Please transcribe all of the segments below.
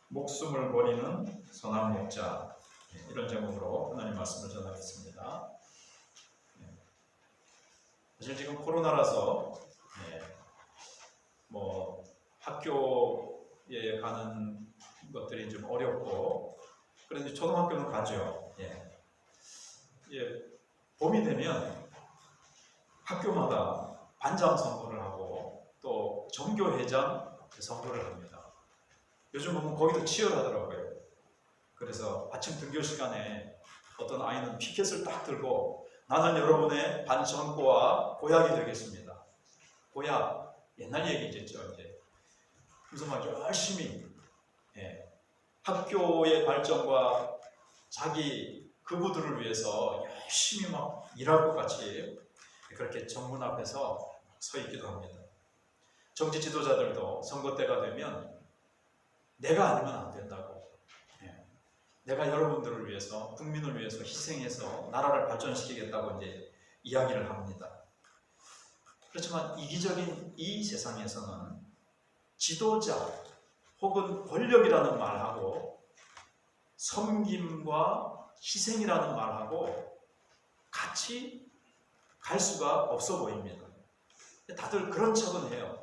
목숨을 버리는 선한 목자, 이런 제목으로 하나님 말씀을 전하겠습니다. 사실 지금 코로나라서 학교에 가는 것들이 좀 어렵고, 그런데 초등학교는 가죠. 봄이 되면 학교마다 반장 선거를 하고 또 전교회장 선거를 합니다. 요즘 보면 거기도 치열하더라고요. 그래서 아침 등교 시간에 어떤 아이는 피켓을 딱 들고 나는 여러분의 반성고와 고약이 되겠습니다. 고약, 옛날 얘기겠죠. 그래서 막 열심히 학교의 발전과 자기 그부들을 위해서 열심히 막 일할 것 같이 그렇게 정문 앞에서 서 있기도 합니다. 정치 지도자들도 선거 때가 되면 내가 아니면 안 된다고, 내가 여러분들을 위해서, 국민을 위해서 희생해서 나라를 발전시키겠다고 이야기를 합니다. 그렇지만 이기적인 이 세상에서는 지도자 혹은 권력이라는 말하고 섬김과 희생이라는 말하고 같이 갈 수가 없어 보입니다. 다들 그런 척은 해요.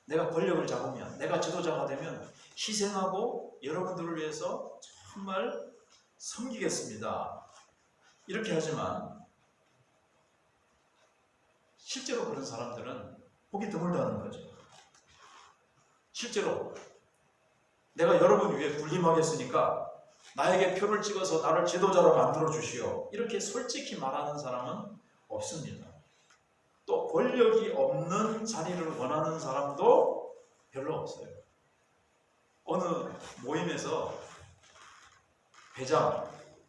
내가 권력을 잡으면, 내가 지도자가 되면 희생하고 여러분들을 위해서 정말 섬기겠습니다. 이렇게 하지만 실제로 그런 사람들은 보기 드물다는 거죠. 실제로 내가 여러분 위해 군림하겠으니까 나에게 표를 찍어서 나를 지도자로 만들어 주시오, 이렇게 솔직히 말하는 사람은 없습니다. 또 권력이 없는 자리를 원하는 사람도 별로 없어요. 어느 모임에서 회장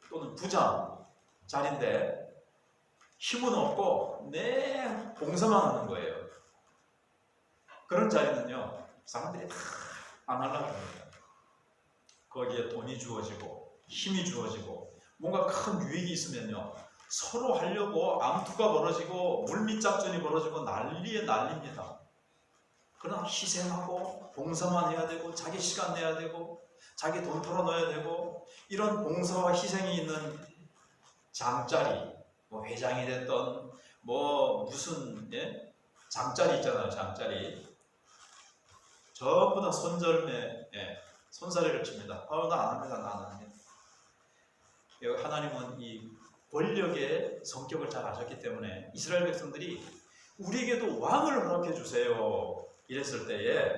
또는 부장 자리인데 힘은 없고 내 봉사만 하는 거예요. 그런 자리는요, 사람들이 다 안 하려고 합니다. 거기에 돈이 주어지고 힘이 주어지고 뭔가 큰 유익이 있으면요, 서로 하려고 암투가 벌어지고 물밑작전이 벌어지고 난리에 난립니다. 그러나 희생하고 봉사만 해야 되고 자기 시간 내야 되고 자기 돈 털어넣어야 되고, 이런 봉사와 희생이 있는 장자리, 회장이 됐던 무슨 장자리 있잖아요. 장자리 전부 다 손절매, 손사래를 칩니다. 나 안 합니다. 나 안 합니다. 하나님은 이 권력의 성격을 잘 아셨기 때문에 이스라엘 백성들이 우리에게도 왕을 허락해 주세요 이랬을 때에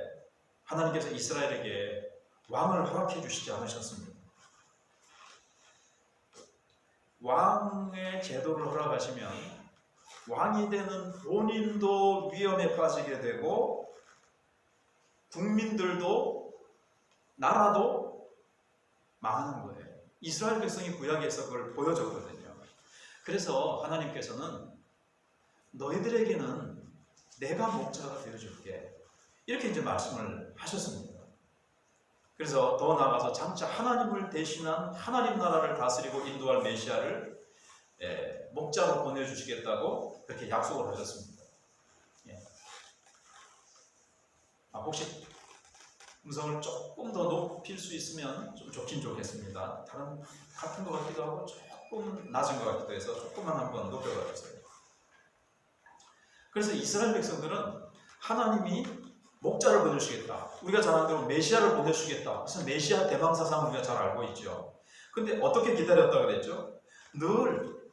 하나님께서 이스라엘에게 왕을 허락해 주시지 않으셨습니다. 왕의 제도를 허락하시면 왕이 되는 본인도 위험에 빠지게 되고 국민들도 나라도 망하는 거예요. 이스라엘 백성이 구약에서 그걸 보여줬거든요. 그래서 하나님께서는 너희들에게는 내가 목자가 되어줄게, 이렇게 말씀을 하셨습니다. 그래서 더 나아가서 장차 하나님을 대신한 하나님 나라를 다스리고 인도할 메시아를 목자로 보내주시겠다고 그렇게 약속을 하셨습니다. 혹시 음성을 조금 더 높일 수 있으면 좀 좋긴 좋겠습니다. 같은 것 같기도 하고 조금 낮은 것 같기도 해서 조금만 한번 높여봐 주세요. 그래서 이스라엘 백성들은 하나님이 목자를 보내주시겠다, 우리가 잘 아는 대로 메시아를 보내주시겠다, 그래서 메시아 대망사상을 우리가 잘 알고 있죠. 근데 어떻게 기다렸다 그랬죠? 늘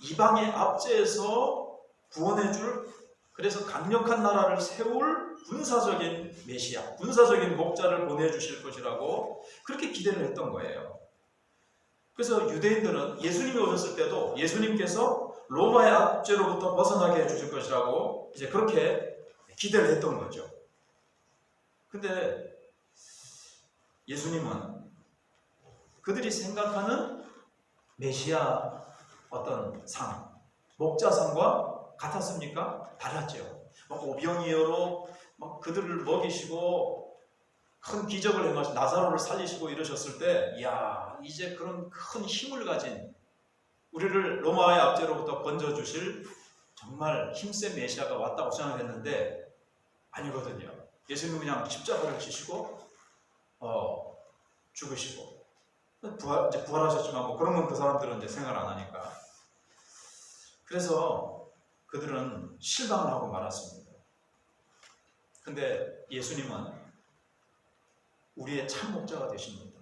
이방의 압제에서 구원해줄, 그래서 강력한 나라를 세울 군사적인 메시아, 군사적인 목자를 보내주실 것이라고 그렇게 기대를 했던 거예요. 그래서 유대인들은 예수님이 오셨을 때도 예수님께서 로마의 압제로부터 벗어나게 해주실 것이라고 그렇게 기대를 했던 거죠. 근데 예수님은 그들이 생각하는 메시아 어떤 상, 목자상과 같았습니까? 달랐죠. 오병이어로 그들을 먹이시고 큰 기적을 행하시고 나사로를 살리시고 이러셨을 때, 이야, 이제 그런 큰 힘을 가진, 우리를 로마의 압제로부터 건져주실 정말 힘센 메시아가 왔다고 생각했는데 아니거든요. 예수님은 그냥 십자가를 지시고 죽으시고 이제 부활하셨지만 뭐 그런 건 그 사람들은 이제 생각 안 하니까. 그래서 그들은 실망을 하고 말았습니다. 근데 예수님은 우리의 참 목자가 되십니다.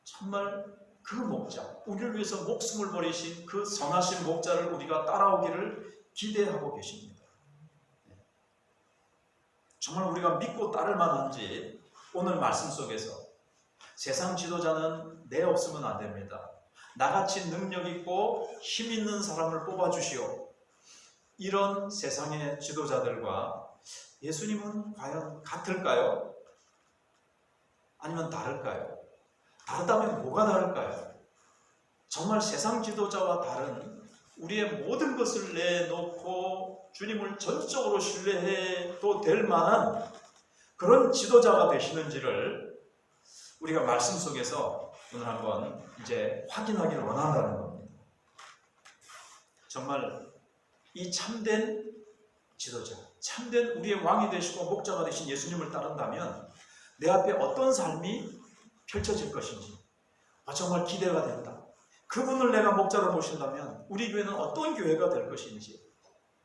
정말 그 목자, 우리를 위해서 목숨을 버리신 그 선하신 목자를 우리가 따라오기를 기대하고 계십니다. 정말 우리가 믿고 따를 만한지 오늘 말씀 속에서 세상 지도자는 내 없으면 안 됩니다. 나같이 능력 있고 힘 있는 사람을 뽑아주시오. 이런 세상의 지도자들과 예수님은 과연 같을까요? 아니면 다를까요? 다르다면 뭐가 다를까요? 정말 세상 지도자와 다른 우리의 모든 것을 내놓고 주님을 전적으로 신뢰해도 될 만한 그런 지도자가 되시는지를 우리가 말씀 속에서 오늘 한번 이제 확인하기를 원한다는 겁니다. 정말 이 참된 지도자, 참된 우리의 왕이 되시고 목자가 되신 예수님을 따른다면 내 앞에 어떤 삶이 펼쳐질 것인지 정말 기대가 된다. 그분을 내가 목자로 모신다면 우리 교회는 어떤 교회가 될 것인지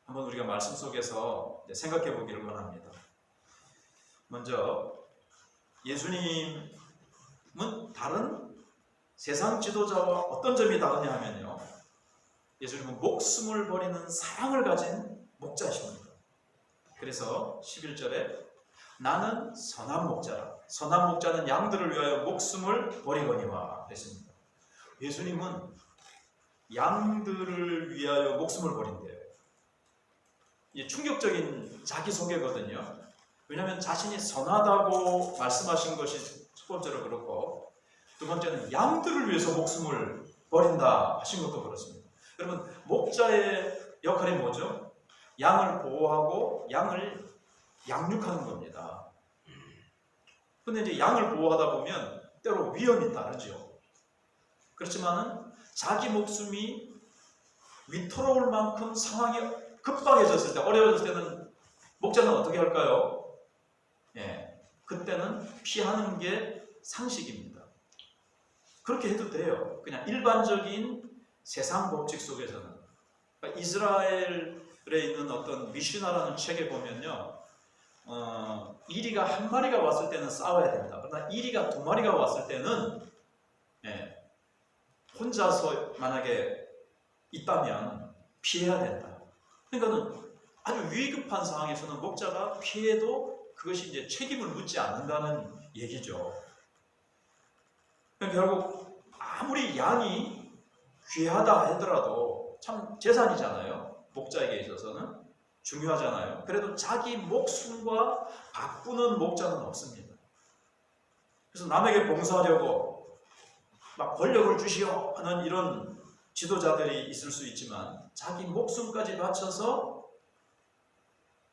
한번 우리가 말씀 속에서 생각해 보기를 원합니다. 먼저 예수님은 다른 세상 지도자와 어떤 점이 다르냐 하면요, 예수님은 목숨을 버리는 사랑을 가진 목자십니다. 그래서 11절에 나는 선한 목자라. 선한 목자는 양들을 위하여 목숨을 버리거니와 했습니다. 예수님은 양들을 위하여 목숨을 버린대요. 이게 충격적인 자기소개거든요. 왜냐하면 자신이 선하다고 말씀하신 것이 첫 번째로 그렇고, 두 번째는 양들을 위해서 목숨을 버린다 하신 것도 그렇습니다. 여러분, 목자의 역할이 뭐죠? 양을 보호하고 양을 양육하는 겁니다. 근데 이제 양을 보호하다 보면 때로 위험이 따르죠. 그렇지만은 자기 목숨이 위태로울 만큼 상황이 급박해졌을 때, 어려워졌을 때는 목자는 어떻게 할까요? 그때는 피하는 게 상식입니다. 그렇게 해도 돼요. 그냥 일반적인 세상 법칙 속에서는. 그러니까 이스라엘에 있는 어떤 미슈나라는 책에 보면요, 이리가 한 마리가 왔을 때는 싸워야 된다. 그러나 이리가 두 마리가 왔을 때는 혼자서 만약에 있다면 피해야 된다. 그러니까는 아주 위급한 상황에서는 목자가 피해도 그것이 이제 책임을 묻지 않는다는 얘기죠. 그러니까 결국 아무리 양이 귀하다 하더라도 참 재산이잖아요. 목자에게 있어서는 중요하잖아요. 그래도 자기 목숨과 바꾸는 목자는 없습니다. 그래서 남에게 봉사하려고 막 권력을 주시오 하는 이런 지도자들이 있을 수 있지만 자기 목숨까지 바쳐서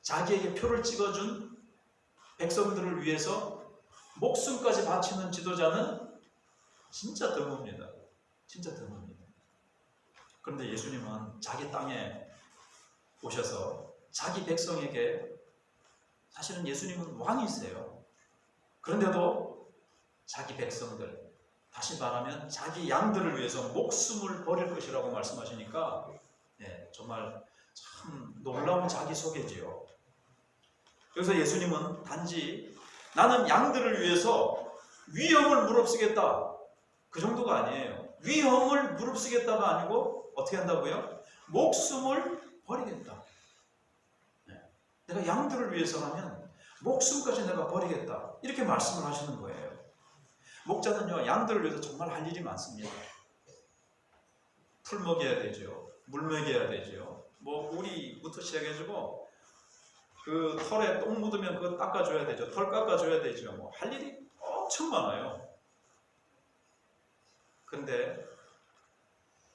자기에게 표를 찍어준 백성들을 위해서 목숨까지 바치는 지도자는 진짜 드뭅니다. 진짜 드뭅니다. 그런데 예수님은 자기 땅에 오셔서 자기 백성에게, 사실은 예수님은 왕이세요. 그런데도 자기 백성들, 다시 말하면 자기 양들을 위해서 목숨을 버릴 것이라고 말씀하시니까 정말 참 놀라운 자기소개지요. 그래서 예수님은 단지 나는 양들을 위해서 위험을 무릅쓰겠다, 그 정도가 아니에요. 위험을 무릅쓰겠다가 아니고 어떻게 한다고요? 목숨을 버리겠다. 내가 양들을 위해서라면 목숨까지 내가 버리겠다, 이렇게 말씀을 하시는 거예요. 목자는요, 양들을 위해서 정말 할 일이 많습니다. 풀 먹여야 되죠. 물 먹여야 되죠. 뭐 우리부터 시작해주고 그 털에 똥 묻으면 그거 닦아줘야 되죠. 털 깎아줘야 되죠. 뭐 할 일이 엄청 많아요. 근데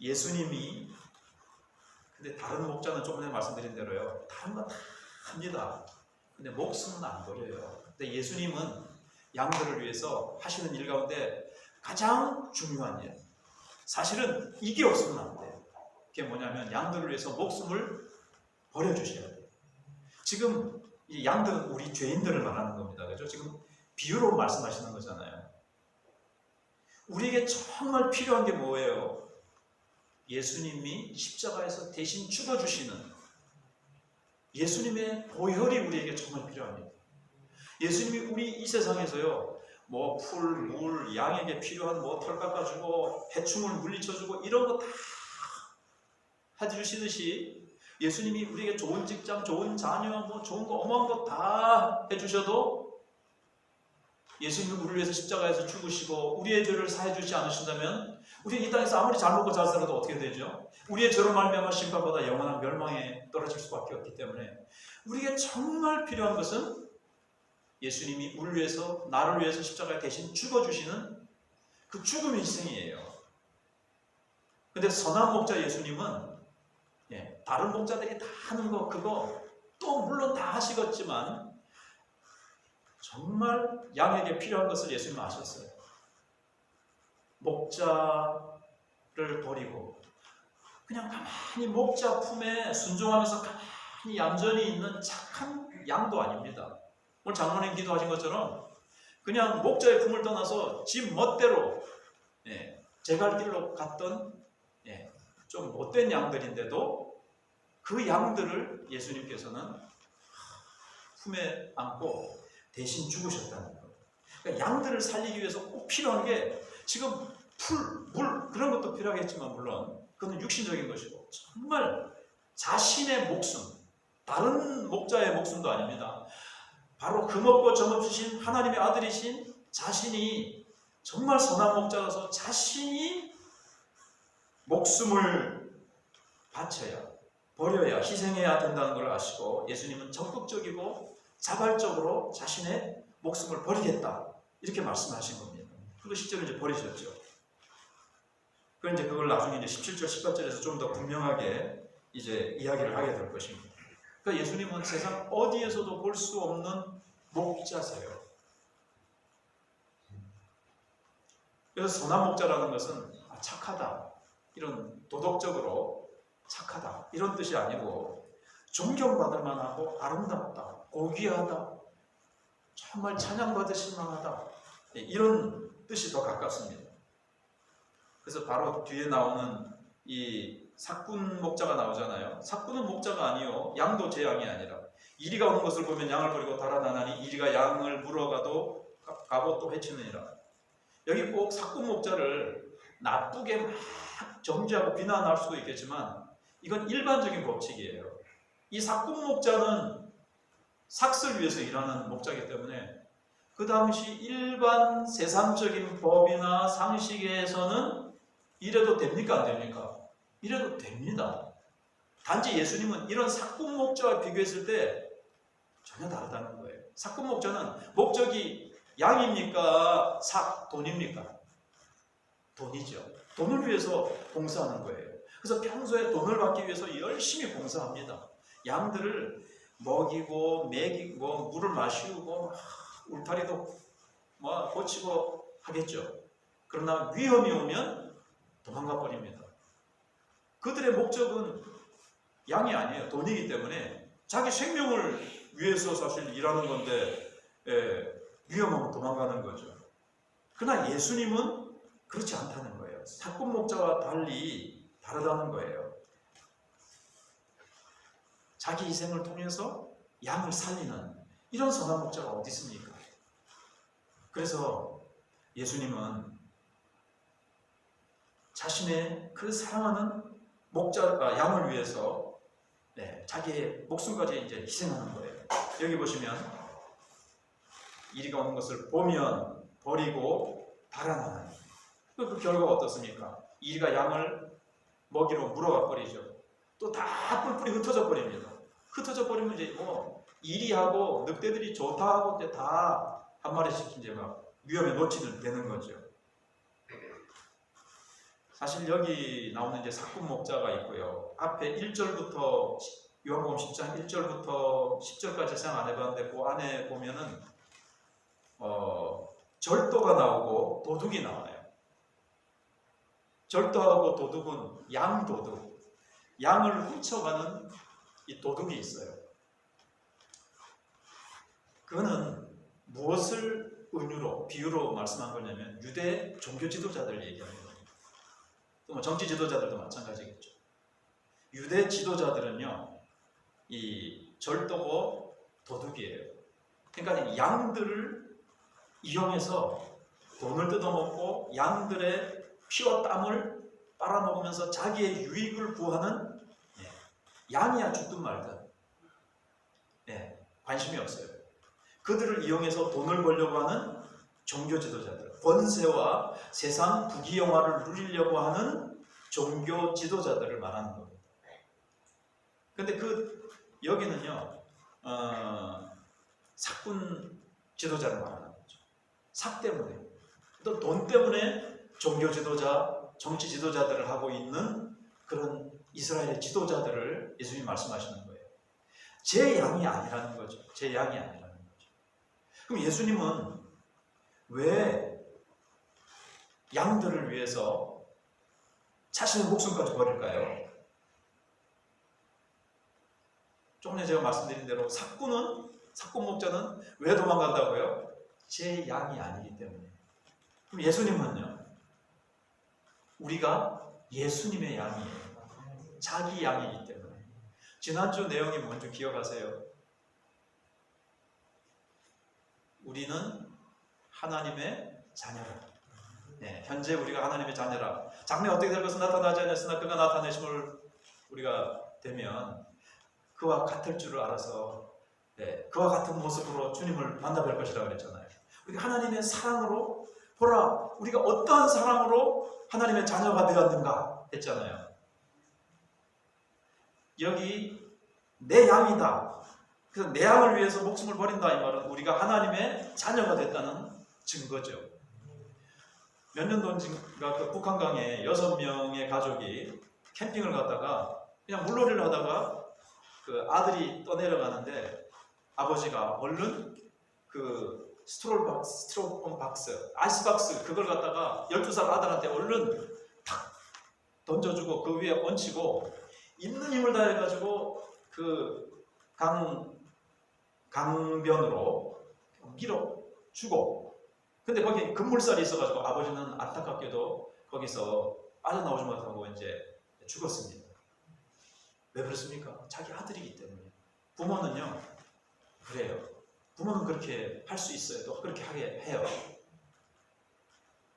예수님이, 근데 다른 목자는 조금 전에 말씀드린 대로요, 다른 거 다 합니다. 근데 목숨은 안 버려요. 근데 예수님은 양들을 위해서 하시는 일 가운데 가장 중요한 일, 사실은 이게 없으면 안 돼요. 그게 뭐냐면 양들을 위해서 목숨을 버려주셔야 돼요. 지금 이 양들은 우리 죄인들을 말하는 겁니다. 그죠? 지금 비유로 말씀하시는 거잖아요. 우리에게 정말 필요한 게 뭐예요? 예수님이 십자가에서 대신 죽어주시는 예수님의 보혈이 우리에게 정말 필요합니다. 예수님이 우리 이 세상에서요, 뭐 풀, 물, 양에게 필요한 뭐 털 깎아주고 해충을 물리쳐주고 이런 거 다 해주시듯이 예수님이 우리에게 좋은 직장, 좋은 자녀, 뭐 좋은 거 어마어마한 거 다 해주셔도 예수님이 우리를 위해서 십자가에서 죽으시고 우리의 죄를 사해 주지 않으신다면 우리 이 땅에서 아무리 잘 먹고 잘 살아도 어떻게 되죠? 우리의 죄로 말미암아 심판받아 영원한 멸망에 떨어질 수밖에 없기 때문에 우리에게 정말 필요한 것은 예수님이 우리를 위해서, 나를 위해서 십자가에 대신 죽어주시는 그 죽음의 희생이에요. 근데 선한 목자 예수님은 다른 목자들이 다 하는 거 그거 또 물론 다 하시겠지만 정말 양에게 필요한 것을 예수님은 아셨어요. 목자를 버리고 그냥 가만히 목자 품에 순종하면서 가만히 얌전히 있는 착한 양도 아닙니다. 오늘 장로님 기도하신 것처럼 그냥 목자의 품을 떠나서 집 멋대로 제 갈 길로 갔던 좀 못된 양들인데도 그 양들을 예수님께서는 품에 안고 대신 죽으셨다는 거예요. 그러니까 양들을 살리기 위해서 꼭 필요한 게 지금 풀, 물 그런 것도 필요하겠지만 물론 그건 육신적인 것이고 정말 자신의 목숨, 다른 목자의 목숨도 아닙니다. 바로 금없고 점없으신 하나님의 아들이신 자신이 정말 선한 목자라서 자신이 목숨을 바쳐야 버려야 희생해야 된다는 걸 아시고 예수님은 적극적이고 자발적으로 자신의 목숨을 버리겠다 이렇게 말씀하신 겁니다. 그리고 실제로 이제 버리셨죠. 그럼 이제 그걸 나중에 이제 17절 18절에서 좀 더 분명하게 이제 이야기를 하게 될 것입니다. 그러니까 예수님은 세상 어디에서도 볼 수 없는 목자세요. 그래서 선한 목자라는 것은 착하다, 이런 도덕적으로 착하다 이런 뜻이 아니고 존경받을 만하고 아름답다, 고귀하다, 정말 찬양받으실 만하다 이런 뜻이 더 가깝습니다. 그래서 바로 뒤에 나오는 이 삭군 목자가 나오잖아요. 삭군은 목자가 아니요 양도 제 양이 아니라 이리가 오는 것을 보면 양을 버리고 달아나나니 이리가 양을 물어가도 가고 또 해치느니라. 여기 꼭 삭군 목자를 나쁘게 막 정죄하고 비난할 수도 있겠지만 이건 일반적인 법칙이에요. 이 삭군 목자는 삭슬 위해서 일하는 목자이기 때문에 그 당시 일반 세상적인 법이나 상식에서는 이래도 됩니까 안 됩니까? 이래도 됩니다. 단지 예수님은 이런 삭군 목자와 비교했을 때 전혀 다르다는 거예요. 삭군 목자는 목적이 양입니까? 돈입니까? 돈이죠. 돈을 위해서 봉사하는 거예요. 그래서 평소에 돈을 받기 위해서 열심히 봉사합니다. 양들을 먹이고 먹이고 물을 마시고 울타리도 고치고 하겠죠. 그러나 위험이 오면 도망가 버립니다. 그들의 목적은 양이 아니에요. 돈이기 때문에 자기 생명을 위해서 사실 일하는 건데 위험하면 도망가는 거죠. 그러나 예수님은 그렇지 않다는 거예요. 삭군 목자와 달리 다르다는 거예요. 자기 희생을 통해서 양을 살리는 이런 선한 목자가 어디 있습니까? 그래서 예수님은 자신의 그 사랑하는 양을 위해서 자기의 목숨까지 이제 희생하는 거예요. 여기 보시면 이리가 오는 것을 보면 버리고 달아나는 그 결과가 어떻습니까? 이리가 양을 먹이로 물어가 버리죠. 또 다 뿔뿔이 흩어져 버립니다. 흩어져 버리면 이제 이리하고 늑대들이 좋다 하고 이제 다 한 마리씩 이제 막 위험에 놓치는 되는 거죠. 사실 여기 나오는 이제 삭군 목자가 있고요. 앞에 1절부터 요한복음 10장 1절부터 10절까지 생각 안 해봤는데 그 안에 보면은 절도가 나오고 도둑이 나와요. 절도하고 도둑은 양도둑, 양을 훔쳐가는 이 도둑이 있어요. 그거는 무엇을 은유로 비유로 말씀한 거냐면 유대 종교 지도자들 얘기하는 거예요. 또 뭐 정치 지도자들도 마찬가지겠죠. 유대 지도자들은요, 이 절도고 도둑이에요. 그러니까 양들을 이용해서 돈을 뜯어먹고 양들의 피와 땀을 빨아먹으면서 자기의 유익을 구하는, 양이야 죽든 말든 관심이 없어요. 그들을 이용해서 돈을 벌려고 하는 종교 지도자들, 권세와 세상 부귀영화를 누리려고 하는 종교 지도자들을 말하는 겁니다. 근데 여기는요, 사꾼 지도자를 말하는 거죠. 삭 때문에, 또 돈 때문에 종교 지도자, 정치 지도자들을 하고 있는 그런 이스라엘의 지도자들을 예수님이 말씀하시는 거예요. 제 양이 아니라는 거죠. 제 양이 아니라는 거죠. 그럼 예수님은 왜 양들을 위해서 자신의 목숨까지 버릴까요? 조금 전에 제가 말씀드린 대로 사꾼 목자는 왜 도망간다고요? 제 양이 아니기 때문에. 그럼 예수님은요? 우리가 예수님의 양이에요. 자기 양이기 때문에. 지난주 내용이 뭔지 기억하세요? 우리는 하나님의 자녀라. 현재 우리가 하나님의 자녀라. 장래 어떻게 될 것은 나타나지 않았으나 그가 나타내심을 우리가 되면 그와 같을 줄을 알아서 그와 같은 모습으로 주님을 만나뵐 것이라고 그랬잖아요. 우리가 하나님의 사랑으로 보라, 우리가 어떠한 사랑으로 하나님의 자녀가 되었는가 했잖아요. 여기 내 양이다. 그래서 내 양을 위해서 목숨을 버린다 이 말은 우리가 하나님의 자녀가 됐다는 증거죠. 몇 년 전인가 그 북한강에 6명의 가족이 캠핑을 갔다가 그냥 물놀이를 하다가 그 아들이 떠내려가는데 아버지가 얼른 그 스티로폼 박스, 아이스박스 그걸 갖다가 12살 아들한테 얼른 탁 던져주고 그 위에 얹히고 있는 힘을 다해가지고 그 강변으로 밀어주고, 근데 거기 급물살이 있어가지고 아버지는 안타깝게도 거기서 빠져나오지 못하고 이제 죽었습니다. 왜 그렇습니까? 자기 아들이기 때문에. 부모는요 그래요. 부모는 그렇게 할 수 있어요. 또 그렇게 하게 해요.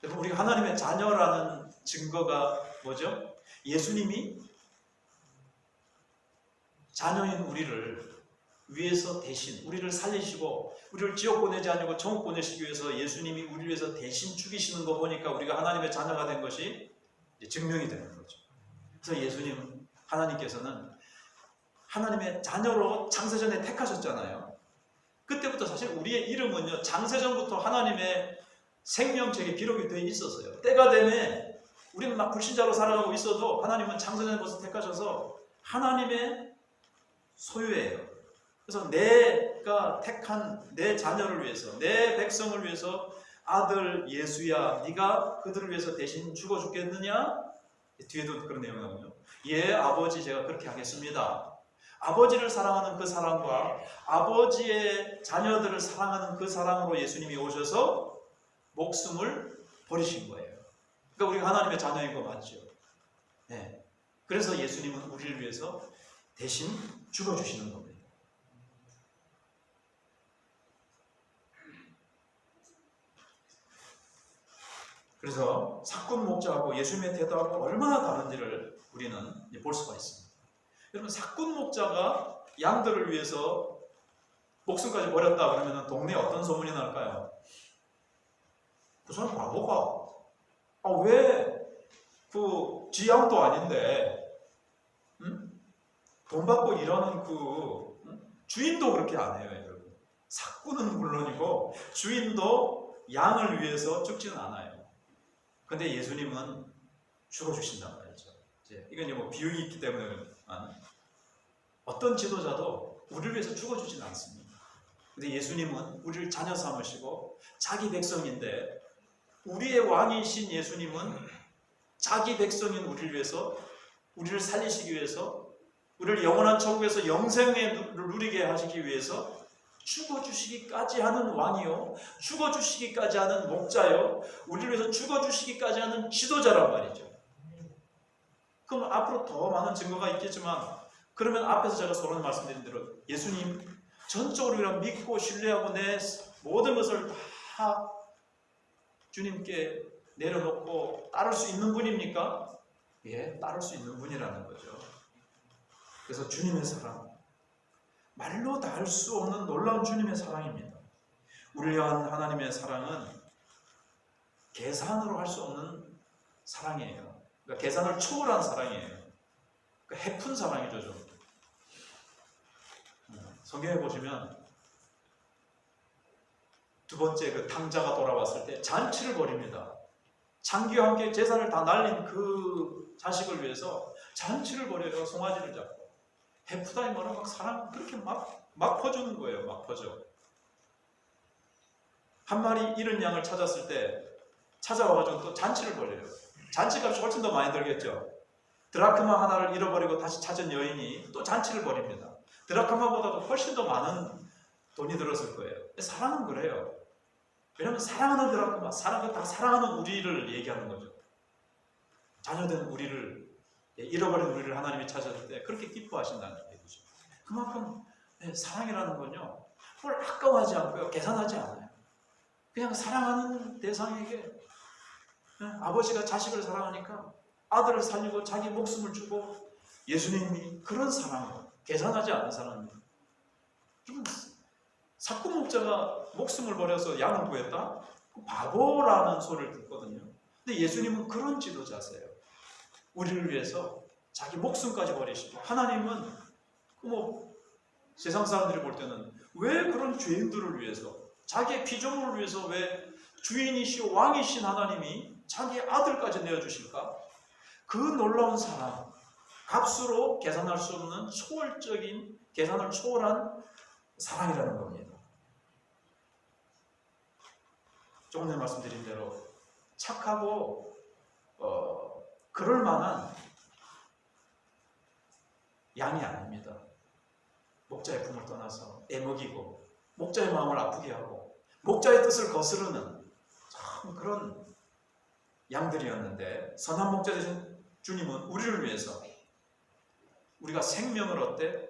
그래서 우리가 하나님의 자녀라는 증거가 뭐죠? 예수님이 자녀인 우리를 위해서 대신 우리를 살리시고 우리를 지옥 보내지 아니고 천국 보내시기 위해서 예수님이 우리를 위해서 대신 죽이시는 거 보니까 우리가 하나님의 자녀가 된 것이 이제 증명이 되는 거죠. 그래서 예수님, 하나님께서는 하나님의 자녀로 창세전에 택하셨잖아요. 그때부터 사실 우리의 이름은요, 창세전부터 하나님의 생명책에 기록이 되어 있었어요. 때가 되면 우리는 막 불신자로 살아가고 있어도 하나님은 창세전에 벌써 택하셔서 하나님의 소유예요. 그래서 내가 택한 내 자녀를 위해서, 내 백성을 위해서 아들 예수야, 네가 그들을 위해서 대신 죽어 죽겠느냐? 뒤에도 그런 내용이 나오죠. 예, 아버지 제가 그렇게 하겠습니다. 아버지를 사랑하는 그 사랑과 아버지의 자녀들을 사랑하는 그 사랑으로 예수님이 오셔서 목숨을 버리신 거예요. 그러니까 우리가 하나님의 자녀인 거 맞죠? 네. 그래서 예수님은 우리를 위해서 대신 죽어주시는 겁니다. 그래서 사꾼 목자하고 예수님의 태도하고 얼마나 다른지를 우리는 볼 수가 있습니다. 여러분, 사꾼 목자가 양들을 위해서 목숨까지 버렸다 그러면 동네에 어떤 소문이 날까요? 그 사람 바보가 왜 그 지양도 아닌데 돈 받고 일하는 그 주인도 그렇게 안 해요, 여러분. 사꾼은 물론이고 주인도 양을 위해서 죽지는 않아요. 근데 예수님은 죽어주신단 말이죠. 이건 뭐 비유가 있기 때문에 어떤 지도자도 우리를 위해서 죽어주지는 않습니다. 근데 예수님은 우리를 자녀 삼으시고 자기 백성인데, 우리의 왕이신 예수님은 자기 백성인 우리를 위해서, 우리를 살리시기 위해서, 우리를 영원한 천국에서 영생을 누리게 하시기 위해서 죽어주시기까지 하는 왕이요, 죽어주시기까지 하는 목자요, 우리를 위해서 죽어주시기까지 하는 지도자란 말이죠. 그럼 앞으로 더 많은 증거가 있겠지만, 그러면 앞에서 제가 서론 말씀드린 대로 예수님 전적으로 우리가 믿고 신뢰하고 내 모든 것을 다 주님께 내려놓고 따를 수 있는 분입니까? 예, 따를 수 있는 분이라는 거죠. 그래서 주님의 사랑, 말로 다 할 수 없는 놀라운 주님의 사랑입니다. 우리를 향한 하나님의 사랑은 계산으로 할 수 없는 사랑이에요. 그러니까 계산을 초월한 사랑이에요. 그러니까 해픈 사랑이죠, 좀. 성경에 보시면 두 번째 그 탕자가 돌아왔을 때 잔치를 벌입니다. 장기와 함께 재산을 다 날린 그 자식을 위해서 잔치를 벌여요. 송아지를 잡고. 해프다 이 말은 막 사랑 그렇게 막 퍼주는 거예요. 막 퍼져. 한 마리 잃은 양을 찾았을 때 찾아와가지고 또 잔치를 벌여요. 잔치값이 훨씬 더 많이 들겠죠. 드라크마 하나를 잃어버리고 다시 찾은 여인이 또 잔치를 벌입니다. 드라크마보다도 훨씬 더 많은 돈이 들었을 거예요. 사랑은 그래요. 왜냐하면 사랑하는 드라크마, 다 사랑하는 우리를 얘기하는 거죠. 자녀된 우리를, 잃어버린 우리를 하나님이 찾았을 때 그렇게 기뻐하신다는 얘기죠. 그만큼 사랑이라는 건요, 뭘 아까워하지 않고요, 계산하지 않아요. 그냥 사랑하는 대상에게, 아버지가 자식을 사랑하니까 아들을 살리고 자기 목숨을 주고, 예수님이 그런 사랑을 계산하지 않는 사랑입니다. 사꾼 목자가 목숨을 버려서 양을 구했다? 바보라는 소리를 듣거든요. 근데 예수님은 그런 지도자세요. 우리를 위해서 자기 목숨까지 버리시고, 하나님은 세상 사람들이 볼 때는 왜 그런 죄인들을 위해서, 자기의 피조물을 위해서 왜 주인이시오 왕이신 하나님이 자기 아들까지 내어주실까? 그 놀라운 사랑, 값으로 계산할 수 없는 초월적인, 계산을 초월한 사랑이라는 겁니다. 조금 전에 말씀드린 대로 착하고 그럴 만한 양이 아닙니다. 목자의 품을 떠나서 애먹이고 목자의 마음을 아프게 하고 목자의 뜻을 거스르는 참 그런 양들이었는데, 선한 목자 되신 주님은 우리를 위해서, 우리가 생명을 얻되,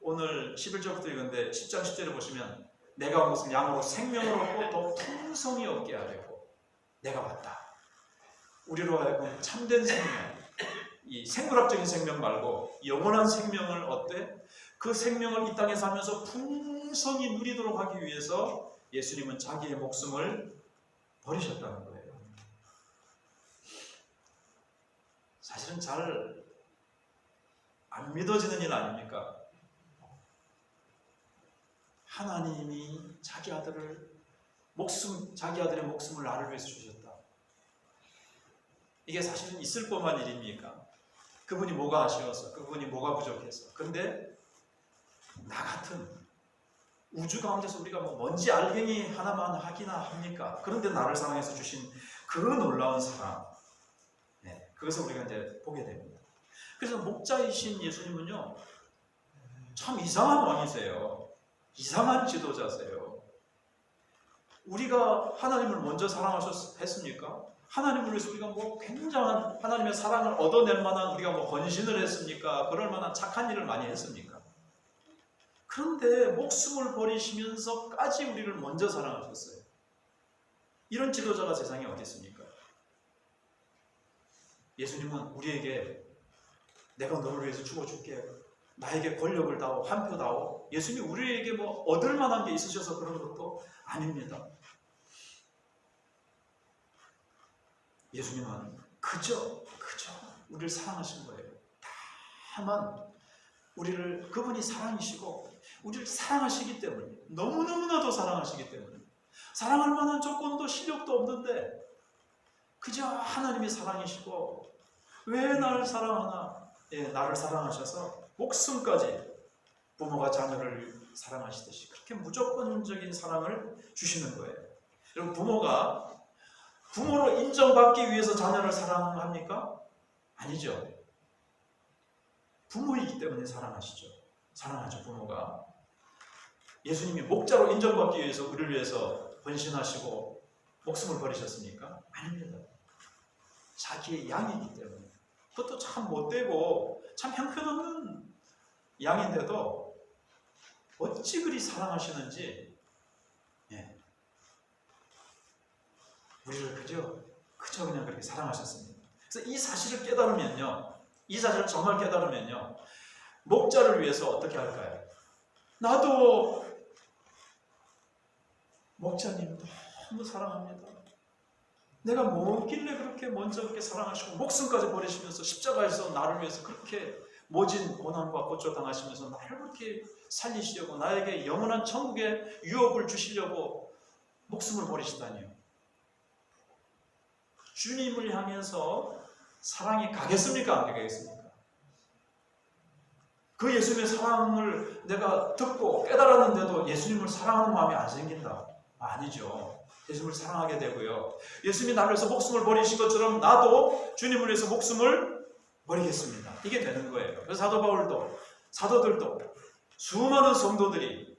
오늘 11절부터 읽은데 10장 10절에 보시면 내가 온 것은 양으로 생명을 얻고 더 풍성히 얻게 하려고 내가 왔다. 우리로 하여금 참된 생명, 이 생물학적인 생명 말고 영원한 생명을 얻되, 그 생명을 이 땅에 살면서 풍성히 누리도록 하기 위해서 예수님은 자기의 목숨을 버리셨다는 거예요. 사실은 잘 안 믿어지는 일 아닙니까? 하나님이 자기 아들의 목숨을 나를 위해서 주셨다. 이게 사실은 있을 법한 일입니까? 그분이 뭐가 아쉬워서, 그분이 뭐가 부족해서. 근데 나 같은 우주 가운데서 우리가 뭔지 알갱이 하나만 하기나 합니까? 그런데 나를 사랑해서 주신 그 놀라운 사랑, 그것을 우리가 이제 보게 됩니다. 그래서 목자이신 예수님은요, 참 이상한 왕이세요. 이상한 지도자세요. 우리가 하나님을 먼저 사랑하셨습니까? 하나님을 위해서 우리가 굉장한 하나님의 사랑을 얻어낼 만한, 우리가 헌신을 했습니까? 그럴 만한 착한 일을 많이 했습니까? 그런데 목숨을 버리시면서까지 우리를 먼저 사랑하셨어요. 이런 지도자가 세상에 어디 있습니까? 예수님은 우리에게 내가 너를 위해서 죽어줄게, 나에게 권력을 다오, 한 표 다오, 예수님이 우리에게 얻을 만한 게 있으셔서 그런 것도 아닙니다. 예수님은 그저 우리를 사랑하신 거예요. 다만 그분이 사랑이시고 우리를 사랑하시기 때문에, 너무너무나도 사랑하시기 때문에, 사랑할 만한 조건도 실력도 없는데 그저 하나님이 사랑이시고, 왜 나를 사랑하나? 나를 사랑하셔서 목숨까지, 부모가 자녀를 사랑하시듯이 그렇게 무조건적인 사랑을 주시는 거예요. 여러분, 부모가 부모로 인정받기 위해서 자녀를 사랑합니까? 아니죠. 부모이기 때문에 사랑하시죠. 사랑하죠, 부모가. 예수님이 목자로 인정받기 위해서 우리를 위해서 헌신하시고 목숨을 버리셨습니까? 아닙니다. 자기의 양이기 때문에. 그것도 참 못되고 참 형편없는 양인데도 어찌 그리 사랑하시는지, 우리를 그저 그냥 그렇게 사랑하셨습니다. 그래서 이 사실을 깨달으면요, 이 사실을 정말 깨달으면요, 목자를 위해서 어떻게 할까요? 나도 목자님 너무 사랑합니다. 내가 뭐길래 그렇게 먼저 그렇게 사랑하시고 목숨까지 버리시면서 십자가에서 나를 위해서 그렇게 모진 고난과 고초 당하시면서 나를 그렇게 살리시려고, 나에게 영원한 천국의 유업을 주시려고 목숨을 버리시다니요. 주님을 향해서 사랑이 가겠습니까? 안 가겠습니까? 그 예수님의 사랑을 내가 듣고 깨달았는데도 예수님을 사랑하는 마음이 안 생긴다? 아니죠. 예수님을 사랑하게 되고요, 예수님이 나를 위해서 목숨을 버리신 것처럼 나도 주님을 위해서 목숨을 버리겠습니다. 이게 되는 거예요. 그래서 사도 바울도, 사도들도, 수많은 성도들이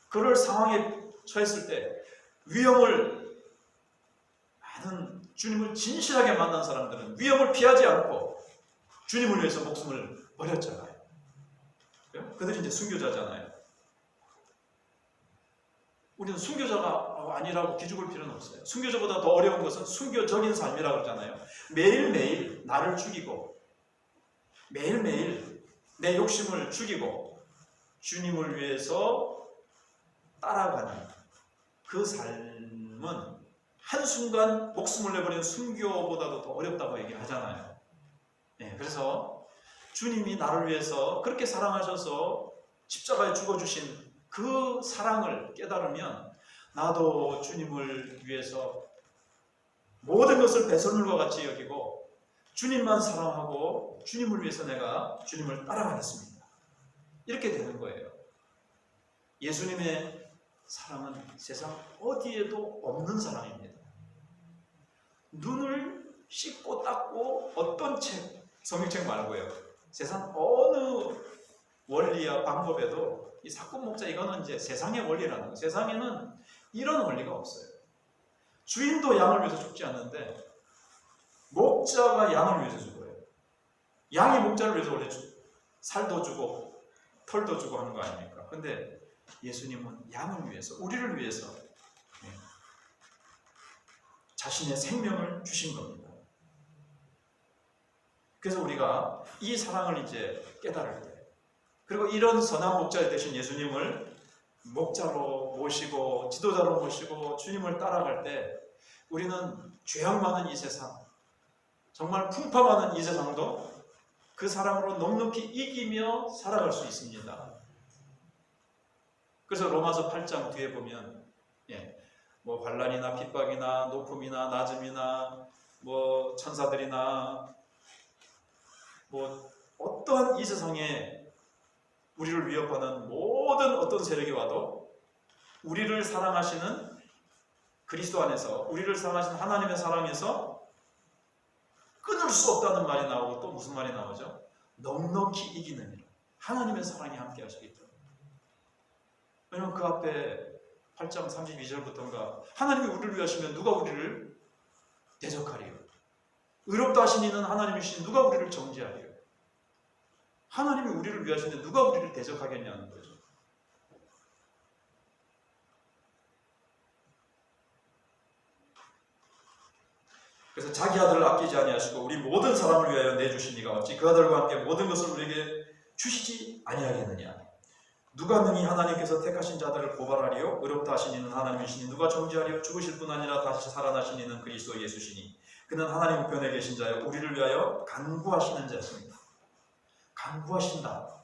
그럴 상황에 처했을 때 위험을, 많은 주님을 진실하게 만난 사람들은 위험을 피하지 않고 주님을 위해서 목숨을 버렸잖아요. 그들이 이제 순교자잖아요. 우리는 순교자가 아니라고 기죽을 필요는 없어요. 순교자보다 더 어려운 것은 순교적인 삶이라고 그러잖아요. 매일매일 나를 죽이고, 매일매일 내 욕심을 죽이고 주님을 위해서 따라가는 그 삶은 한순간 목숨을 내버리는 순교보다도 더 어렵다고 얘기하잖아요. 그래서 주님이 나를 위해서 그렇게 사랑하셔서 십자가에 죽어주신 그 사랑을 깨달으면 나도 주님을 위해서 모든 것을 배설물과 같이 여기고 주님만 사랑하고 주님을 위해서 내가 주님을 따라가겠습니다. 이렇게 되는 거예요. 예수님의 사랑은 세상 어디에도 없는 사랑입니다. 눈을 씻고 닦고 어떤 책, 성경책 말고요, 세상 어느 원리와 방법에도 이 사건 목자, 이거는 이제 세상의 원리라는 거예요. 세상에는 이런 원리가 없어요. 주인도 양을 위해서 죽지 않는데 목자가 양을 위해서 죽어요. 양이 목자를 위해서 원래 살도 주고 털도 주고 하는 거 아닙니까? 근데 예수님은 양을 위해서, 우리를 위해서 자신의 생명을 주신 겁니다. 그래서 우리가 이 사랑을 이제 깨달을 때, 그리고 이런 선한 목자 되신 예수님을 목자로 모시고 지도자로 모시고 주님을 따라갈 때 우리는 죄악 많은 이 세상, 정말 풍파 많은 이 세상도 그 사랑으로 넉넉히 이기며 살아갈 수 있습니다. 그래서 로마서 8장 뒤에 보면 뭐 환난이나 핍박이나 높음이나 낮음이나 뭐 천사들이나 뭐 어떠한 이 세상에 우리를 위협하는 모든 어떤 세력이 와도 우리를 사랑하시는 그리스도 안에서, 우리를 사랑하시는 하나님의 사랑에서 끊을 수 없다는 말이 나오고, 또 무슨 말이 나오죠? 넉넉히 이기는 일. 하나님의 사랑이 함께 하시기 때문에. 왜냐하면 그 앞에 8장 32절부터인가 하나님이 우리를 위하시면 누가 우리를 대적하리요? 의롭다 하신 이는 하나님이시니 누가 우리를 정죄하리요? 하나님이 우리를 위하시는데 누가 우리를 대적하겠냐는 거죠. 그래서 자기 아들을 아끼지 아니하시고 우리 모든 사람을 위하여 내주신 이가 어찌 그 아들과 함께 모든 것을 우리에게 주시지 아니하겠느냐? 누가 능히 하나님께서 택하신 자들을 고발하리요? 의롭다 하신 이는 하나님이시니 누가 정죄하리요? 죽으실 뿐 아니라 다시 살아나신 이는 그리스도 예수시니 그는 하나님 우편에 계신 자여 우리를 위하여 간구하시는 자였습니다. 간구하신다.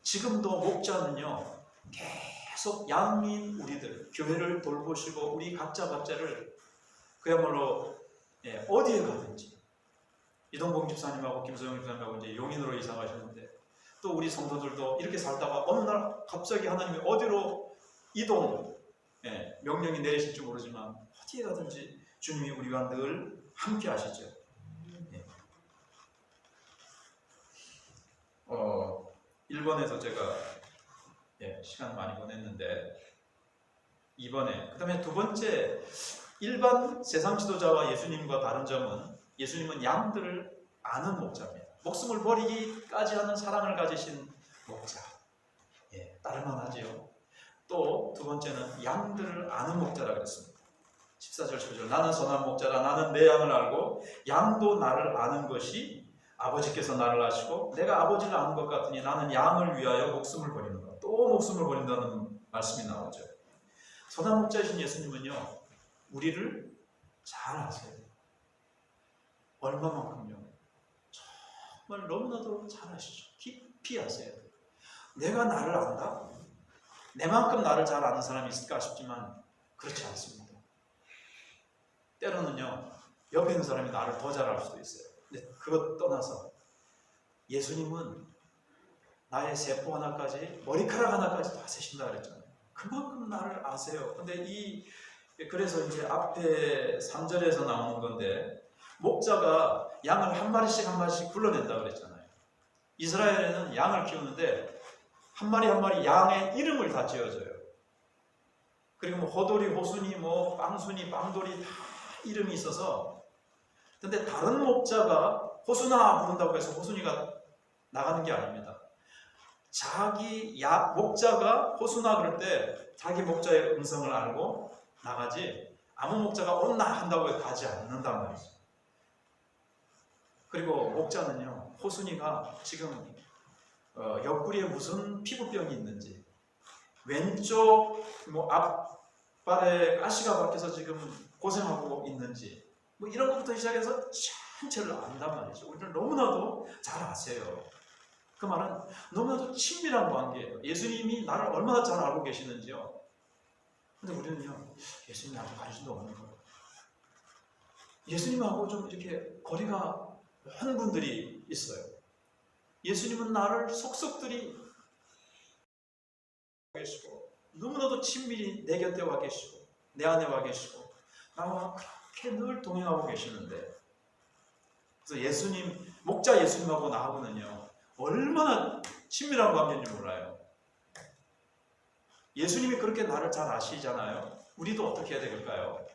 지금도 목자는요, 계속 양인 우리들, 교회를 돌보시고 우리 각자를 그야말로 어디에 가든지, 이동봉 집사님하고 김소영 집사님하고 이제 용인으로 이사 가셨는데, 또 우리 성도들도 이렇게 살다가 어느 날 갑자기 하나님이 어디로 이동 명령이 내리실지 모르지만 어디에 가든지 주님이 우리와 늘 함께 하시죠. 일본에서 제가 시간 많이 보냈는데 이번에 그다음에 두 번째 일반 세상 지도자와 예수님과 다른 점은 예수님은 양들을 아는 목자입니다. 목숨을 버리기까지 하는 사랑을 가지신 목자. 따를만 하지요. 또 두 번째는 양들을 아는 목자라 그랬습니다. 14절 15절 나는 선한 목자라 나는 내 양을 알고 양도 나를 아는 것이 아버지께서 나를 아시고 내가 아버지를 아는 것 같으니 나는 양을 위하여 목숨을 버리는가. 또 목숨을 버린다는 말씀이 나오죠. 선한 목자이신 예수님은요 우리를 잘 아세요. 얼마만큼요? 정말 너무나도 잘 아시죠. 깊이 아세요. 내가 나를 안다? 내만큼 나를 잘 아는 사람이 있을까 싶지만 그렇지 않습니다. 때로는요 옆에 있는 사람이 나를 더 잘 알 수도 있어요. 근데 그것 떠나서 예수님은 나의 세포 하나까지 머리카락 하나까지 다 세신다 그랬잖아요. 그만큼 나를 아세요. 근데 그래서 이제 앞에 3절에서 나오는 건데 목자가 양을 한 마리씩 한 마리씩 불러낸다 그랬잖아요. 이스라엘에는 양을 키우는데 한 마리 한 마리 양의 이름을 다 지어줘요. 그리고 뭐 호돌이, 호순이, 뭐 빵순이, 빵돌이 다 이름이 있어서 근데 다른 목자가 호순아 부른다고 해서 호순이가 나가는 게 아닙니다. 자기 목자가 호순아 그럴 때 자기 목자의 음성을 알고 나가지 아무 목자가 온나 한다고 해서 가지 않는단 말이죠. 그리고 목자는요 호순이가 지금 옆구리에 무슨 피부병이 있는지 왼쪽 뭐 앞발에 가시가 박혀서 지금 고생하고 있는지 뭐 이런 것부터 시작해서 전체를 안단 말이죠. 우리는 너무나도 잘 아세요. 그 말은 너무나도 친밀한 관계예요. 예수님이 나를 얼마나 잘 알고 계시는지요. 근데 우리는요 예수님이 아주 관심도 없는 거예요. 예수님하고 좀 이렇게 거리가 먼 분들이 있어요. 예수님은 나를 속속들이 계시고 너무나도 친밀히 내 곁에 와 계시고 내 안에 와 계시고 나와 그렇게 늘 동행하고 계시는데 그래서 예수님, 목자 예수님하고 나하고는요 얼마나 친밀한 관계인지 몰라요. 예수님이 그렇게 나를 잘 아시잖아요. 우리도 어떻게 해야 될까요?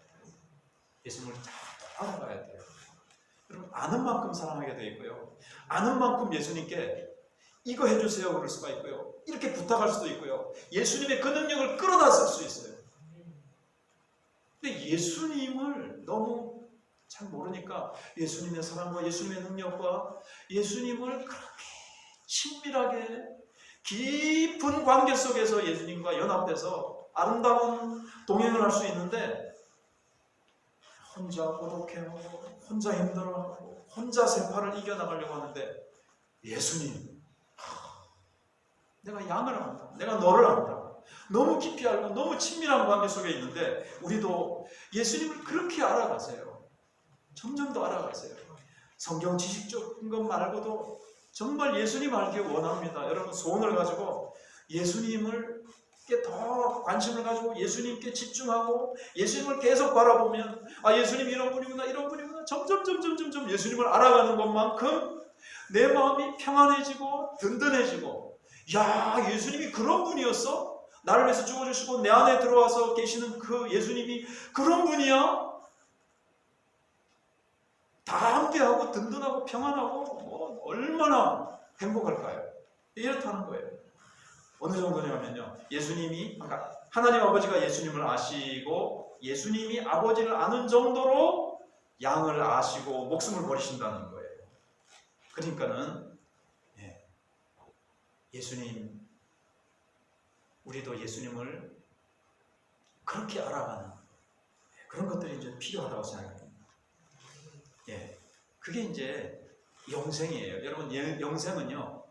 예수님을 잘 알아가야 돼요. 여러분 아는 만큼 사랑하게 되어 있고요. 아는 만큼 예수님께 이거 해주세요 그럴 수가 있고요. 이렇게 부탁할 수도 있고요. 예수님의 그 능력을 끌어다 쓸 수 있어요. 근데 예수님을 너무 잘 모르니까 예수님의 사랑과 예수님의 능력과 예수님을 그렇게 친밀하게 깊은 관계 속에서 예수님과 연합해서 아름다운 동행을 할 수 있는데 혼자 고독해하고 혼자 힘들어하고 혼자 세파를 이겨나가려고 하는데 예수님 내가 양을 안다. 내가 너를 안다. 너무 깊이 알고 너무 친밀한 관계 속에 있는데 우리도 예수님을 그렇게 알아가세요. 점점 더 알아가세요. 성경 지식적인 것 말고도 정말 예수님 알기 원합니다. 여러분 소원을 가지고 예수님을 더 관심을 가지고 예수님께 집중하고 예수님을 계속 바라보면 아 예수님 이런 분이구나 이런 분이구나 점점 예수님을 알아가는 것만큼 내 마음이 평안해지고 든든해지고 야 예수님이 그런 분이었어? 나를 위해서 죽어주시고 내 안에 들어와서 계시는 그 예수님이 그런 분이야? 다 함께하고 든든하고 평안하고 뭐 얼마나 행복할까요? 이렇다는 거예요. 어느 정도냐면요 예수님이 그러니까 하나님 아버지가 예수님을 아시고 예수님이 아버지를 아는 정도로 양을 아시고 목숨을 버리신다는 거예요. 그러니까는 예수님 우리도 예수님을 그렇게 알아가는 그런 것들이 이제 필요하다고 생각합니다. 그게 이제 영생이에요. 여러분 영생은요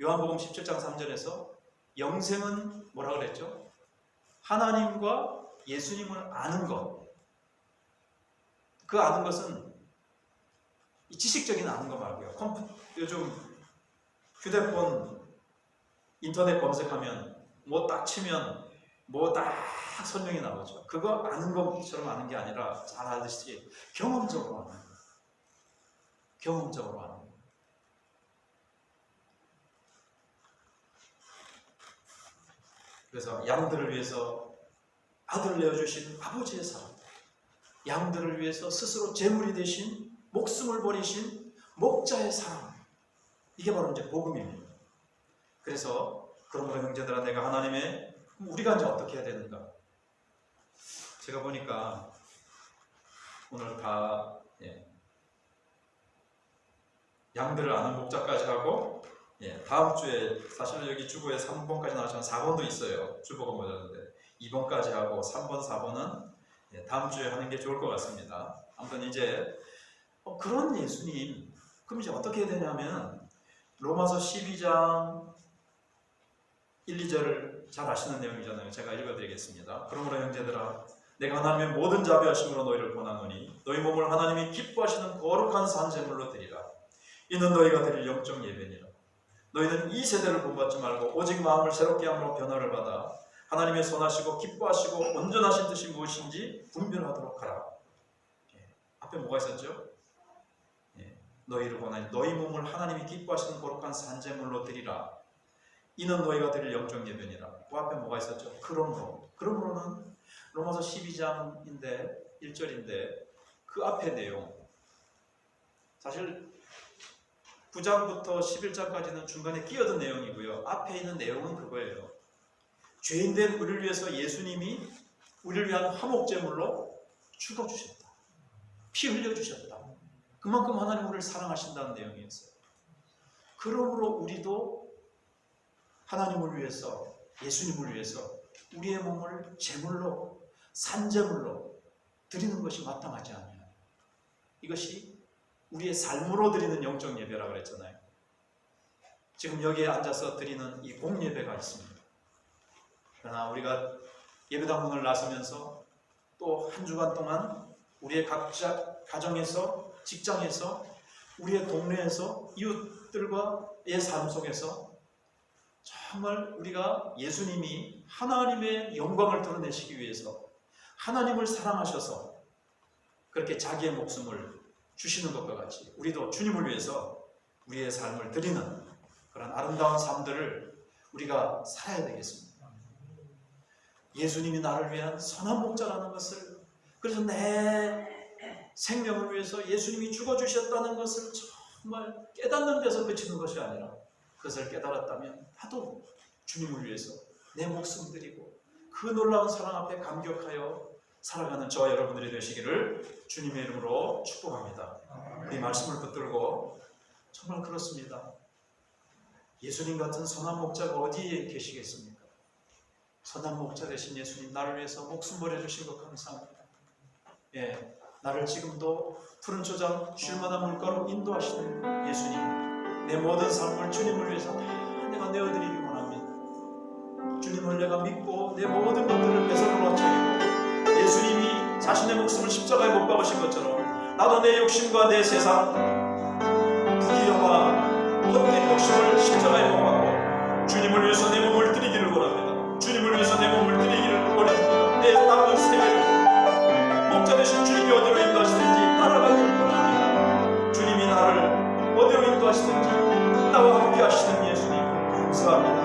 요한복음 17장 3절에서 영생은 뭐라 그랬죠? 하나님과 예수님을 아는 것. 그 아는 것은 지식적인 아는 거 말고요. 요즘 휴대폰 인터넷 검색하면 뭐 딱 치면 뭐 딱 설명이 나오죠. 그거 아는 것처럼 아는 게 아니라 잘 알듯이 경험적으로 아는 거예요. 경험적으로 아는 거예요. 그래서 양들을 위해서 아들을 내어주신 아버지의 사랑, 양들을 위해서 스스로 제물이 되신, 목숨을 버리신 목자의 사랑, 이게 바로 이제 복음입니다. 그래서 그러므로 형제들아, 내가 하나님의, 우리가 이제 어떻게 해야 되는가? 제가 보니까 오늘 다 양들을 아는 목자까지 하고, 다음 주에 사실 여기 주보에 3번까지 나왔지만 4번도 있어요. 주보가 모자는데 2번까지 하고 3번, 4번은 다음 주에 하는 게 좋을 것 같습니다. 아무튼 이제 그런 예수님, 그럼 이제 어떻게 해야 되냐면 로마서 12장 1, 2절을 잘 아시는 내용이잖아요. 제가 읽어드리겠습니다. 그러므로 형제들아, 내가 하나님의 모든 자비하심으로 너희를 권하노니 너희 몸을 하나님이 기뻐하시는 거룩한 산제물로 드리라. 이는 너희가 드릴 영적 예배니라. 너희는 이 세대를 본받지 말고 오직 마음을 새롭게 함으로 변화를 받아 하나님의 선하시고 기뻐하시고 온전하신 뜻이 무엇인지 분별하도록 하라. 앞에 뭐가 있었죠? 너희를 권하니 너희 몸을 하나님이 기뻐하시는 거룩한 산제물로 드리라. 이는 너희가 드릴 영적 예배니라. 그 앞에 뭐가 있었죠? 그러므로는 로마서 12장인데 1절인데 그 앞에 내용, 사실 9장부터 11장까지는 중간에 끼어든 내용이고요. 앞에 있는 내용은 그거예요. 죄인된 우리를 위해서 예수님이 우리를 위한 화목제물로 죽어주셨다. 피 흘려주셨다. 그만큼 하나님 우리를 사랑하신다는 내용이었어요. 그러므로 우리도 하나님을 위해서, 예수님을 위해서 우리의 몸을 제물로, 산제물로 드리는 것이 마땅하지 않냐. 이것이 우리의 삶으로 드리는 영적 예배라고 그랬잖아요. 지금 여기에 앉아서 드리는 이 공예배가 있습니다. 그러나 우리가 예배당 문을 나서면서 또 한 주간 동안 우리의 각자 가정에서, 직장에서, 우리의 동네에서, 이웃들과의 삶 속에서 정말 우리가 예수님이 하나님의 영광을 드러내시기 위해서 하나님을 사랑하셔서 그렇게 자기의 목숨을 주시는 것과 같이 우리도 주님을 위해서 우리의 삶을 드리는 그런 아름다운 삶들을 우리가 살아야 되겠습니다. 예수님이 나를 위한 선한 목자라는 것을, 그래서 내 생명을 위해서 예수님이 죽어주셨다는 것을 정말 깨닫는 데서 그치는 것이 아니라 그것을 깨달았다면 나도 주님을 위해서 내 목숨 드리고 그 놀라운 사랑 앞에 감격하여 살아가는 저와 여러분들이 되시기를 주님의 이름으로 축복합니다. 이 말씀을 붙들고 정말 그렇습니다. 예수님 같은 선한 목자가 어디에 계시겠습니까? 선한 목자 되신 예수님, 나를 위해서 목숨 버려주신 것 감사합니다. 나를 지금도 푸른 초장 쉴만한 물가로 인도하시는 예수님, 내 모든 삶을 주님을 위해서 다 내가 내어드리기 원합니다. 주님을 내가 믿고 내 모든 것들을 뺏어놓아 차리고 예수님이 자신의 목숨을 십자가에 못 박으신 것처럼 나도 내 욕심과 내 세상, 부귀영화, 헛된 욕심을 십자가에 못 박고 주님을 위해서 내 몸을 드리기를 원합니다. 주님을 위해서 내 몸을 드리기를 원합니다. 내 남은 생애를 목자 되신 주님이 어디로 인도하시든지 따라가기를 원합니다. 주님이 나를 어디로 인도하시든지 나와 함께 하시는 예수님 감사합니다.